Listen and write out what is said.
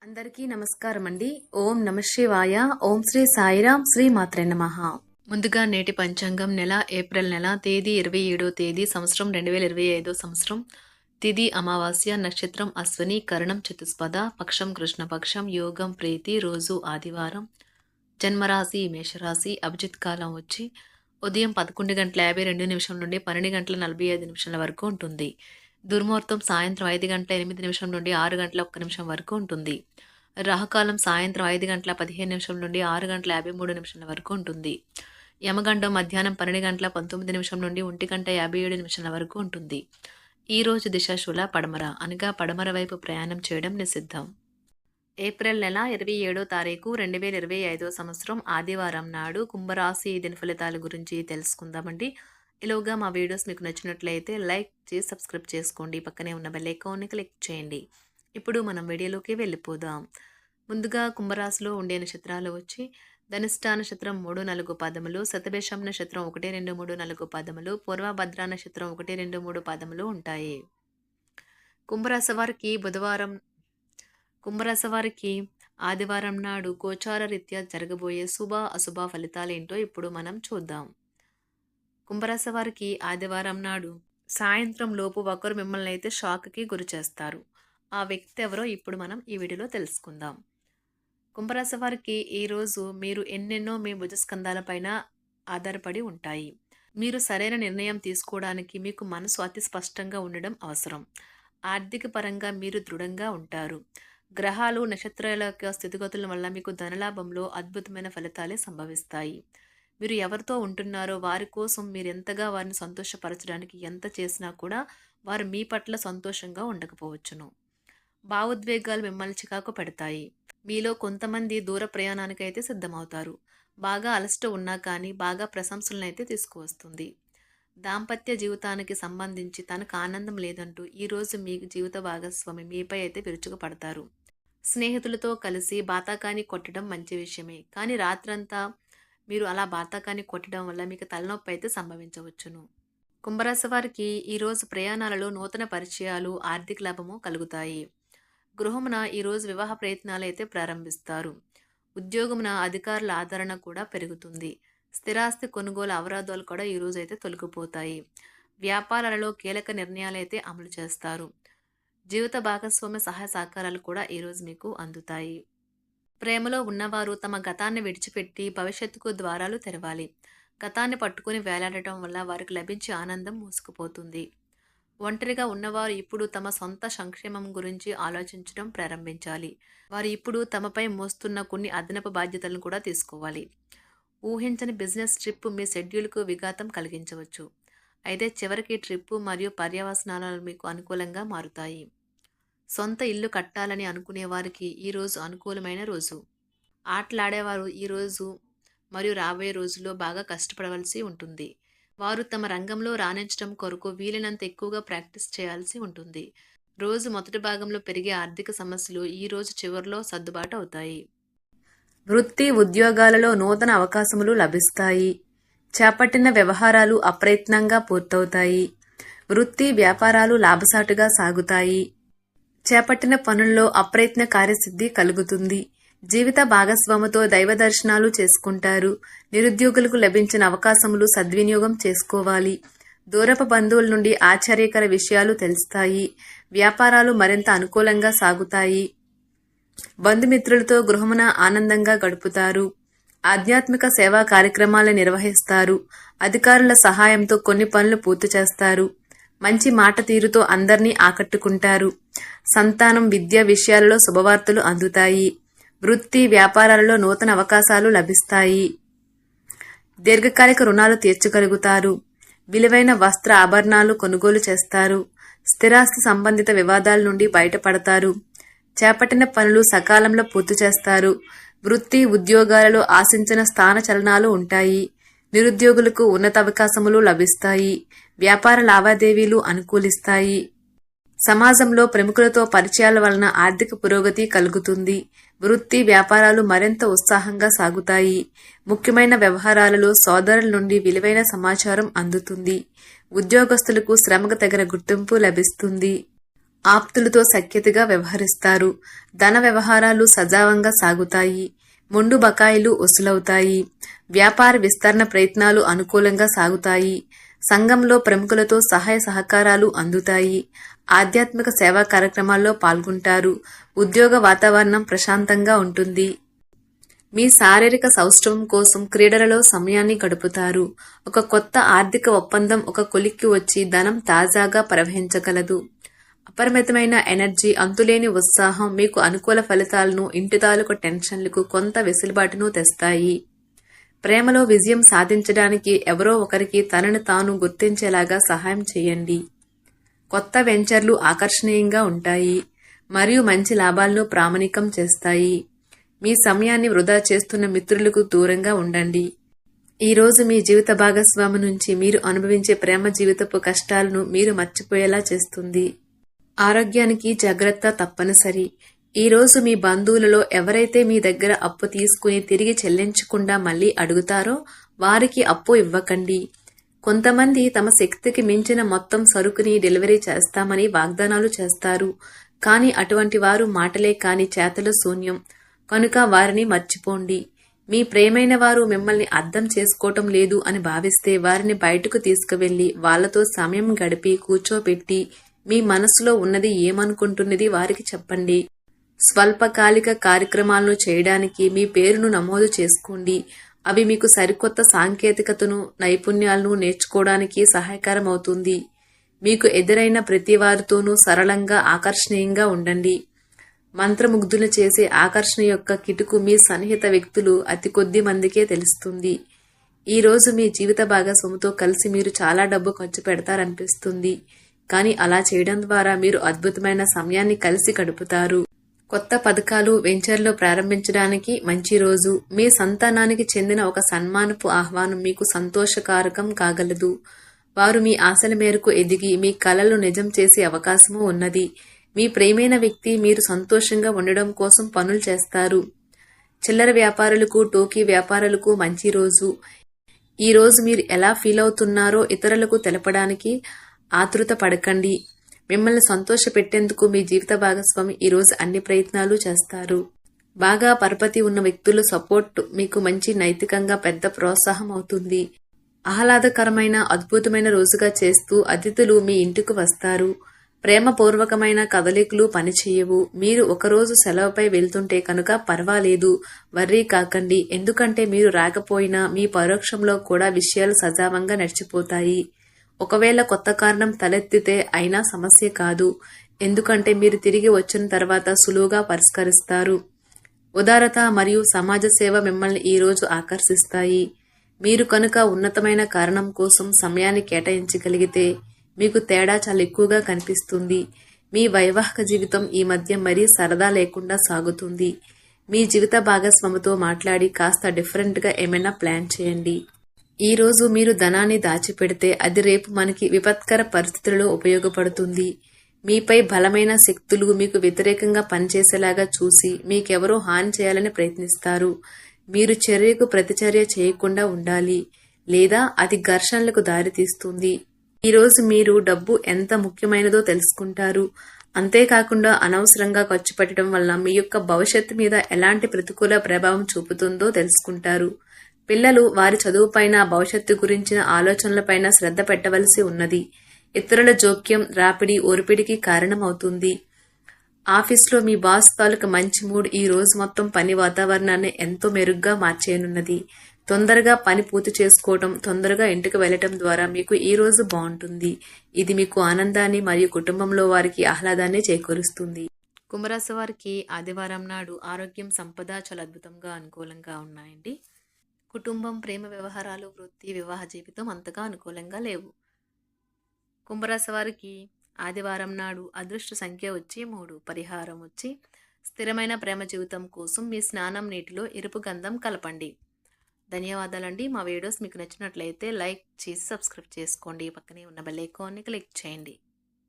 అందరికీ నమస్కారం అండి. ఓం నమ శివాయ. ఓం శ్రీ సాయిరాం. శ్రీ మాత్రే నమః. ముందుగా నేటి పంచాంగం నెల ఏప్రిల్ నెల తేదీ 27వ తేదీ సంవత్సరం 2025 సంవత్సరం. తిథి అమావాస్య, నక్షత్రం అశ్విని, కరణం చతుస్పద, పక్షం కృష్ణపక్షం, యోగం ప్రీతి, రోజు ఆదివారం. జన్మరాశి మేషరాశి. అభిజిత్ కాలం వచ్చి ఉదయం 11:52 నుండి 12:45 వరకు ఉంటుంది. దుర్ముహూర్తం సాయంత్రం 5:08 నుండి 6:01 వరకు ఉంటుంది. రాహుకాలం సాయంత్రం 5:15 నుండి 6:53 వరకు ఉంటుంది. యమగండం మధ్యాహ్నం 12:19 నుండి 1:57 వరకు ఉంటుంది. ఈ రోజు దిశాశూల పడమర, అనగా పడమర వైపు ప్రయాణం చేయడం నిషిద్ధం. ఏప్రిల్ నెల 27వ తారీఖు 2025 సంవత్సరం ఆదివారం నాడు కుంభరాశి దిన ఫలితాల గురించి తెలుసుకుందామండి. ఇలాగా మా వీడియోస్ మీకు నచ్చినట్లయితే లైక్ చేసి సబ్స్క్రైబ్ చేసుకోండి. పక్కనే ఉన్న బెల్ ఐకాన్ని క్లిక్ చేయండి. ఇప్పుడు మనం వీడియోలోకి వెళ్ళిపోదాం. ముందుగా కుంభరాశిలో ఉండే నక్షత్రాలు వచ్చి ధనిష్ఠా నక్షత్రం 3, 4 పాదములు, శతభిషం నక్షత్రం 1, 2, 3, 4 పాదములు, పూర్వభద్ర నక్షత్రం 1, 2, 3 పాదములు ఉంటాయి. కుంభరాశి వారికి ఆదివారం నాడు గోచార రీత్యా జరగబోయే శుభ అశుభ ఫలితాలేంటో ఇప్పుడు మనం చూద్దాం. కుంభరాశి వారికి ఆదివారం నాడు సాయంత్రం లోపు ఒకరు మిమ్మల్ని అయితే షాక్కి గురి చేస్తారు. ఆ వ్యక్తి ఎవరో ఇప్పుడు మనం ఈ వీడియోలో తెలుసుకుందాం. కుంభరాశి వారికి ఈరోజు మీరు ఎన్నెన్నో మీ భుజస్కంధాలపైన ఆధారపడి ఉంటాయి. మీరు సరైన నిర్ణయం తీసుకోవడానికి మీకు మనసు అతి స్పష్టంగా ఉండడం అవసరం. ఆర్థిక పరంగా మీరు దృఢంగా ఉంటారు. గ్రహాలు నక్షత్రాల యొక్క స్థితిగతుల వల్ల మీకు ధనలాభంలో అద్భుతమైన ఫలితాలే సంభవిస్తాయి. మీరు ఎవరితో ఉంటున్నారో వారి కోసం మీరు ఎంతగా వారిని సంతోషపరచడానికి ఎంత చేసినా కూడా వారు మీ పట్ల సంతోషంగా ఉండకపోవచ్చును. భావోద్వేగాలు మిమ్మల్ని చికాకు పెడతాయి. మీలో కొంతమంది దూర ప్రయాణానికైతే సిద్ధమవుతారు. బాగా అలసట ఉన్నా కానీ బాగా ప్రశంసలనైతే తీసుకువస్తుంది. దాంపత్య జీవితానికి సంబంధించి తనకు ఆనందం లేదంటూ ఈరోజు మీ జీవిత భాగస్వామి మీపై అయితే విరుచుకుపడతారు. స్నేహితులతో కలిసి బాతాకాని కొట్టడం మంచి విషయమే, కానీ రాత్రంతా మీరు అలా బాతాకాని కొట్టడం వల్ల మీకు తలనొప్పి అయితే సంభవించవచ్చును. కుంభరాశి వారికి ఈరోజు ప్రయాణాలలో నూతన పరిచయాలు, ఆర్థిక లాభము కలుగుతాయి. గృహమున ఈరోజు వివాహ ప్రయత్నాలు అయితే ప్రారంభిస్తారు. ఉద్యోగమున అధికారుల ఆదరణ కూడా పెరుగుతుంది. స్థిరాస్తి కొనుగోలు అవరోధాలు కూడా ఈరోజు అయితే తొలగిపోతాయి. వ్యాపారాలలో కీలక నిర్ణయాలు అయితే అమలు చేస్తారు. జీవిత భాగస్వామ్య సహాయ సహకారాలు కూడా ఈరోజు మీకు అందుతాయి. ప్రేమలో ఉన్నవారు తమ గతాన్ని విడిచిపెట్టి భవిష్యత్తుకు ద్వారాలు తెరవాలి. గతాన్ని పట్టుకుని వేలాడటం వల్ల వారికి లభించే ఆనందం మూసుకుపోతుంది. ఒంటరిగా ఉన్నవారు ఇప్పుడు తమ సొంత సంక్షేమం గురించి ఆలోచించడం ప్రారంభించాలి. వారు ఇప్పుడు తమపై మోస్తున్న కొన్ని అదనపు బాధ్యతలను కూడా తీసుకోవాలి. ఊహించని బిజినెస్ ట్రిప్ మీ షెడ్యూల్కు విఘాతం కలిగించవచ్చు. అయితే చివరికి ట్రిప్పు మరియు పర్యవసనాలు మీకు అనుకూలంగా మారుతాయి. సొంత ఇల్లు కట్టాలని అనుకునే వారికి ఈరోజు అనుకూలమైన రోజు. ఆటలాడేవారు ఈరోజు మరియు రాబోయే రోజుల్లో బాగా కష్టపడవలసి ఉంటుంది. వారు తమ రంగంలో రాణించడం కొరకు వీలైనంత ఎక్కువగా ప్రాక్టీస్ చేయాల్సి ఉంటుంది. రోజు మొదటి భాగంలో పెరిగే ఆర్థిక సమస్యలు ఈ రోజు చివరిలో సర్దుబాటు అవుతాయి. వృత్తి ఉద్యోగాలలో నూతన అవకాశములు లభిస్తాయి. చేపట్టిన వ్యవహారాలు అప్రయత్నంగా పూర్తవుతాయి. వృత్తి వ్యాపారాలు లాభసాటుగా సాగుతాయి. చేపట్టిన పనుల్లో అప్రయత్న కార్యసిద్ధి కలుగుతుంది. జీవిత భాగస్వామితో దైవ దర్శనాలు చేసుకుంటారు. నిరుద్యోగులకు లభించిన అవకాశములు సద్వినియోగం చేసుకోవాలి. దూరపు బంధువుల నుండి ఆశ్చర్యకర విషయాలు తెలుస్తాయి. వ్యాపారాలు మరింత అనుకూలంగా సాగుతాయి. బంధుమిత్రులతో గృహమున ఆనందంగా గడుపుతారు. ఆధ్యాత్మిక సేవా కార్యక్రమాలను నిర్వహిస్తారు. అధికారుల సహాయంతో కొన్ని పనులు పూర్తి చేస్తారు. మంచి మాట తీరుతో అందరినీ ఆకట్టుకుంటారు. సంతానం, విద్య విషయాలలో శుభవార్తలు అందుతాయి. వృత్తి వ్యాపారాలలో నూతన అవకాశాలు లభిస్తాయి. దీర్ఘకాలిక రుణాలు తీర్చగలుగుతారు. విలువైన వస్త్ర ఆభరణాలు కొనుగోలు చేస్తారు. స్థిరాస్తి సంబంధిత వివాదాల నుండి బయటపడతారు. చేపట్టిన పనులు సకాలంలో పూర్తి చేస్తారు. వృత్తి ఉద్యోగాలలో ఆశించిన స్థాన చలనాలు ఉంటాయి. నిరుద్యోగులకు ఉన్నత అవకాశములు లభిస్తాయి. వ్యాపార లావాదేవీలు అనుకూలిస్తాయి. సమాజంలో ప్రముఖులతో పరిచయాల వలన ఆర్థిక పురోగతి కలుగుతుంది. వృత్తి వ్యాపారాలు మరింత ఉత్సాహంగా సాగుతాయి. ముఖ్యమైన వ్యవహారాలలో సోదరుల నుండి విలువైన సమాచారం అందుతుంది. ఉద్యోగస్తులకు శ్రమకు తగిన గుర్తింపు లభిస్తుంది. ఆప్తులతో సఖ్యతగా వ్యవహరిస్తారు. ధన వ్యవహారాలు సజావంగా సాగుతాయి. మొండు బకాయిలు వసూలవుతాయి. వ్యాపార విస్తరణ ప్రయత్నాలు అనుకూలంగా సాగుతాయి. సంఘంలో ప్రముఖులతో సహాయ సహకారాలు అందుతాయి. ఆధ్యాత్మిక సేవా కార్యక్రమాల్లో పాల్గొంటారు. ఉద్యోగ వాతావరణం ప్రశాంతంగా ఉంటుంది. మీ శారీరక సౌష్ఠవం కోసం క్రీడలలో సమయాన్ని గడుపుతారు. ఒక కొత్త ఆర్థిక ఒప్పందం ఒక కొలిక్కి వచ్చి ధనం తాజాగా ప్రవహించగలదు. అపరిమితమైన ఎనర్జీ, అంతులేని ఉత్సాహం మీకు అనుకూల ఫలితాలను, ఇంటి తాలూకు టెన్షన్లకు కొంత వెసులుబాటును తెస్తాయి. ప్రేమలో విజయం సాధించడానికి ఎవరో ఒకరికి తనను తాను గుర్తించేలాగా సహాయం చేయండి. కొత్త వెంచర్లు ఆకర్షణీయంగా ఉంటాయి మరియు మంచి లాభాలను ప్రామాణికం చేస్తాయి. మీ సమయాన్ని వృధా చేస్తున్న మిత్రులకు దూరంగా ఉండండి. ఈరోజు మీ జీవిత భాగస్వామి నుంచి మీరు అనుభవించే ప్రేమ జీవితపు కష్టాలను మీరు మర్చిపోయేలా చేస్తుంది. ఆరోగ్యానికి జాగ్రత్త తప్పనిసరి. ఈరోజు మీ బంధువులలో ఎవరైతే మీ దగ్గర అప్పు తీసుకుని తిరిగి చెల్లించకుండా మళ్ళీ అడుగుతారో వారికి అప్పు ఇవ్వకండి. కొంతమంది తమ శక్తికి మించిన మొత్తం సరుకుని డెలివరీ చేస్తామని వాగ్దానాలు చేస్తారు. కానీ అటువంటి వారు మాటలే కాని చేతలు శూన్యం. కనుక వారిని మర్చిపోండి. మీ ప్రేమైన వారు మిమ్మల్ని అర్థం చేసుకోవటం లేదు అని భావిస్తే వారిని బయటకు తీసుకువెళ్లి వాళ్లతో సమయం గడిపి కూర్చోబెట్టి మీ మనసులో ఉన్నది ఏమనుకుంటున్నది వారికి చెప్పండి. స్వల్పకాలిక కార్యక్రమాలను చేయడానికి మీ పేరును నమోదు చేసుకోండి. అవి మీకు సరికొత్త సాంకేతికతను, నైపుణ్యాలను నేర్చుకోవడానికి సహాయకరమవుతుంది. మీకు ఎదురైన ప్రతి వారితోనూ సరళంగా, ఆకర్షణీయంగా ఉండండి. మంత్రముగ్ధులు చేసే ఆకర్షణ యొక్క కిటుకు మీ సన్నిహిత వ్యక్తులు అతి కొద్ది మందికే తెలుస్తుంది. ఈరోజు మీ జీవిత భాగస్వామితో కలిసి మీరు చాలా డబ్బు ఖర్చు పెడతారనిపిస్తుంది. కానీ అలా చేయడం ద్వారా మీరు అద్భుతమైన సమయాన్ని కలిసి గడుపుతారు. కొత్త పథకాలు, వెంచర్లు ప్రారంభించడానికి మంచి రోజు. మీ సంతానానికి చెందిన ఒక సన్మానపు ఆహ్వానం మీకు సంతోషకారకం కాగలదు. వారు మీ ఆశల మేరకు ఎదిగి మీ కలలు నిజం చేసే అవకాశము ఉన్నది. మీ ప్రియమైన వ్యక్తి మీరు సంతోషంగా ఉండడం కోసం పనులు చేస్తారు. చిల్లర వ్యాపారులకు, టోకీ వ్యాపారులకు మంచి రోజు. ఈ రోజు మీరు ఎలా ఫీల్ అవుతున్నారో ఇతరులకు తెలపడానికి ఆతృత పడకండి. మిమ్మల్ని సంతోష పెట్టేందుకు మీ జీవిత భాగస్వామి ఈరోజు అన్ని ప్రయత్నాలు చేస్తారు. బాగా పరపతి ఉన్న వ్యక్తుల సపోర్ట్ మీకు మంచి నైతికంగా పెద్ద ప్రోత్సాహం అవుతుంది. ఆహ్లాదకరమైన, అద్భుతమైన రోజుగా చేస్తూ అతిథులు మీ ఇంటికి వస్తారు. ప్రేమపూర్వకమైన కదలికలు పనిచేయవు. మీరు ఒకరోజు సెలవుపై వెళ్తుంటే కనుక పర్వాలేదు, వర్రీ కాకండి. ఎందుకంటే మీరు రాకపోయినా మీ పరోక్షంలో కూడా విషయాలు సజావంగా నడిచిపోతాయి. ఒకవేళ కొత్త కారణం తలెత్తితే అయినా సమస్య కాదు. ఎందుకంటే మీరు తిరిగి వచ్చిన తర్వాత సులువుగా పరిష్కరిస్తారు. ఉదారత మరియు సమాజ సేవ మిమ్మల్ని ఈరోజు ఆకర్షిస్తాయి. మీరు కనుక ఉన్నతమైన కారణం కోసం సమయాన్ని కేటాయించగలిగితే మీకు తేడా చాలా ఎక్కువగా కనిపిస్తుంది. మీ వైవాహిక జీవితం ఈ మధ్య మరీ సరదా లేకుండా సాగుతుంది. మీ జీవిత భాగస్వామితో మాట్లాడి కాస్త డిఫరెంట్గా ఏమైనా ప్లాన్ చేయండి. ఈ రోజు మీరు ధనాన్ని దాచిపెడితే అది రేపు మనకి విపత్కర పరిస్థితులలో ఉపయోగపడుతుంది. మీపై బలమైన శక్తులు మీకు వ్యతిరేకంగా పనిచేసేలాగా చూసి మీకెవరో హాని చేయాలని ప్రయత్నిస్తారు. మీరు చర్యకు ప్రతిచర్య చేయకుండా ఉండాలి, లేదా అది ఘర్షణలకు దారితీస్తుంది. ఈరోజు మీరు డబ్బు ఎంత ముఖ్యమైనదో తెలుసుకుంటారు. అంతేకాకుండా అనవసరంగా ఖర్చు పెట్టడం వల్ల మీ యొక్క భవిష్యత్తు మీద ఎలాంటి ప్రతికూల ప్రభావం చూపుతుందో తెలుసుకుంటారు. పిల్లలు వారి చదువుపైన, భవిష్యత్తు గురించిన ఆలోచనలపైన శ్రద్ధ పెట్టవలసి ఉన్నది. ఇతరుల జోక్యం, రాపిడి, ఓర్పిడికి కారణమవుతుంది. ఆఫీస్లో మీ బాస్ తాలూకు మంచి మూడ్ ఈ రోజు మొత్తం పని వాతావరణాన్ని ఎంతో మెరుగ్గా మార్చేయనున్నది. తొందరగా పని పూర్తి చేసుకోవటం, తొందరగా ఇంటికి వెళ్లటం ద్వారా మీకు ఈ రోజు బాగుంటుంది. ఇది మీకు ఆనందాన్ని మరియు కుటుంబంలో వారికి ఆహ్లాదాన్ని చేకూరుస్తుంది. కుంభరాశి వారికి ఆదివారం నాడు ఆరోగ్యం, సంపద చాలా అద్భుతంగా అనుకూలంగా ఉన్నాయండి. కుటుంబం, ప్రేమ వ్యవహారాలు, వృత్తి, వివాహ జీవితం అంతగా అనుకూలంగా లేవు. కుంభరాశి వారికి ఆదివారం నాడు అదృష్ట సంఖ్య వచ్చి 3. పరిహారం వచ్చి స్థిరమైన ప్రేమ జీవితం కోసం మీ స్నానం నీటిలో ఎరుపు గంధం కలపండి. ధన్యవాదాలండి. మా వీడియోస్ మీకు నచ్చినట్లయితే లైక్ చేసి సబ్స్క్రైబ్ చేసుకోండి. పక్కనే ఉన్న బెల్ ఐకాన్ని క్లిక్ చేయండి.